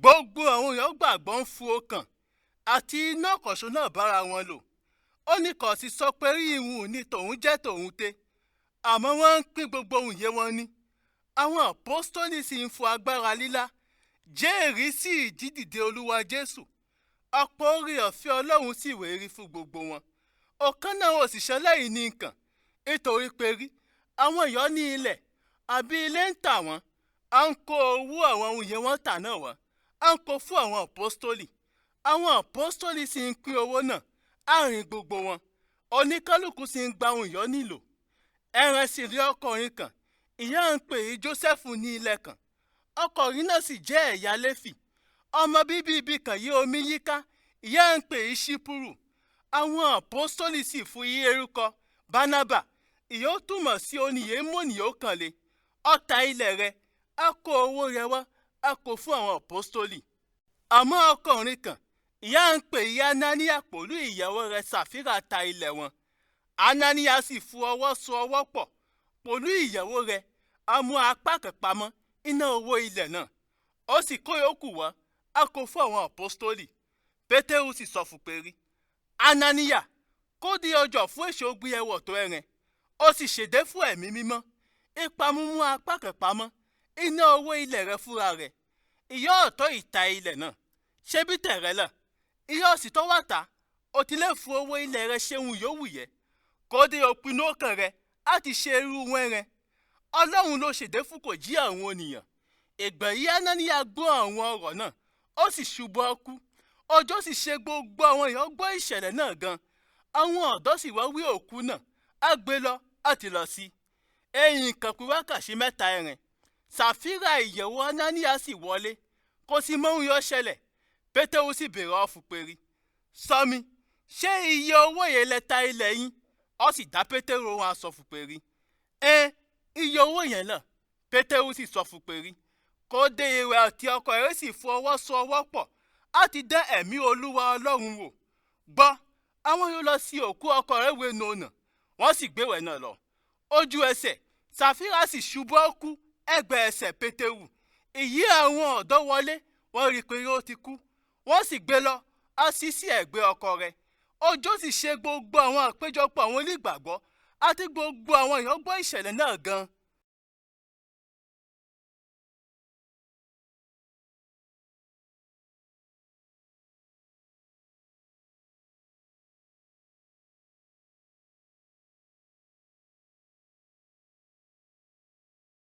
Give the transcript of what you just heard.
gbogbo àwọn èèyàn gbàgbọ́ ń fu ọkàn àti iná kọ̀ṣó náà bára wọn lò. Ó ní kò sì sọ pé rí ìhun ní tòun jẹ́ tòun tẹ́, àmọ́ wọ́n ń pín gbogbo ohun yé wọn ní. Àwọn àpọ́stólì sì ń fo agbára lílá jẹ́rìí sí ìjídìde Olúwa Jésù. Ọ̀pọ̀ oore ọ̀fẹ́ Ọlọ́run sì wérí fún gbogbo wọn. Ọ̀kan náà ò sì ṣẹlẹ́yìn ní nǹkan, nítorí pé rí àwọn èèyàn ní ilẹ̀ àbí ilé ń tà wọ́n, à ń kó owó àwọn ohun yẹn wọ́n tà náà wá, à ń kó fún àwọn àpọ́stólì. Àwọn àpọ́stólì sì ń pín owó náà àárín gbogbo wọn. Oníkálùkù sì ń gba ohun yọ nílò. Ẹran sì rí ọkùnrin kan, ìyá ń pè é Jósẹ́fù ní ilẹ̀ kan. Ọkùnrin náà sì jẹ́ ẹ̀yà Léfì. Ọmọ bíbí ibi kan yí omi yíká, ìyá ń pè é Ṣípúrù. Àwọn àpọ́stólì sì fún yí orúkọ Bánábà, ìyó túmọ̀ sí oníyè mọ́nìyó kan le. Ọ̀tá ilẹ̀ rẹ̀, a kó owó rẹ̀ wá, a kó fún àwọn àpọ́stólì. Àmọ́ ọkùnrin kan, ìyá ń pè é Anania pẹ̀lú ìyàwó rẹ̀ Sàfírà ta ilẹ̀ wọn. Anania sì fún ọwọ́ so ọwọ́ pọ̀ pẹ̀lú ìyàwó rẹ̀, a mú apá kan pamọ́ iná owó ilẹ̀ náà. Ó sì kó yòókù wá, a kó fún àwọn àpọ́stólì. Pétérù sì sọ fún pé rí Anania, kó di ọjọ́ fún èso gbé ẹwọ̀ tó ẹ̀rẹ̀, ó sì ṣèdé fún ẹ̀mí mímọ́. Ipa mímú apá kan pamọ́ iná owó ilẹ̀ rẹ̀ fúnra rẹ̀. Ìyá ọ̀tọ̀ ìta ilẹ̀ náà, ṣé bí tẹ̀rẹ̀ là, ìyá òsì tó wà ta, ó ti lè fún owó ilẹ̀ rẹ̀ ṣeun yòówù yẹ. Kó dé òpinnu ọkàn rẹ̀ á ti ṣe irú wọn rẹ̀. Ọlọ́run ló ṣèdé fún kò jí àwọn ènìyàn. Ìgbà yí Anania gbọ́ àwọn ọ̀rọ̀ náà, ó sì ṣubú ọkú. Ọjọ́ sì ṣe gbogbo àwọn èèyàn gbọ́ ìṣẹ̀lẹ̀ náà gan. Àwọn ọ̀dọ́ sì wá wí òkú náà, á gbé lọ àti lọ sí. Ẹ̀yìn kan pé wákàtí mẹ́ta ẹ̀rìn, Sàfírà ìyàwó Anania sì wọlé, kò sì mọ ohun yóò ṣẹlẹ̀. Pétérù sì béèrè ọ̀fù pé rí sọ mi, ṣé iye owó yẹn lẹ ta ilẹ̀ yín? Ó sì dá Pétérù wọn sọ fún pé rí iye owó yẹn náà. Pétérù sì sọ fún pé rí kó dé ìwẹ̀ àti ọkọ rẹ̀ sì fọwọ́ so ọwọ́ pọ̀ láti dán ẹ̀mí Olúwa Ọlọ́run wò. Gbọ́, àwọn yóò lọ sí òkú ọkọ rẹ̀ wẹnu ọ̀nà, wọ́n sì gbéwẹ̀ náà lọ. Ojú ẹsẹ̀ Sàfírà sì ṣubú ọkú ẹ̀gbẹ́ ẹsẹ̀ Pétérù. Ìyí àwọn ọ̀dọ́ wọlé, wọ́n rí i pé ó ti kú, wọ́n sì gbé lọ á sí sí ẹ̀gbẹ́ ọkọ rẹ̀. Ọjọ́ sì ṣe gbogbo àwọn àpéjọpọ̀ àwọn onígbàgbọ́ àti gbogbo àwọn èèyàn gbọ́ ìṣẹ̀lẹ̀ náà gan.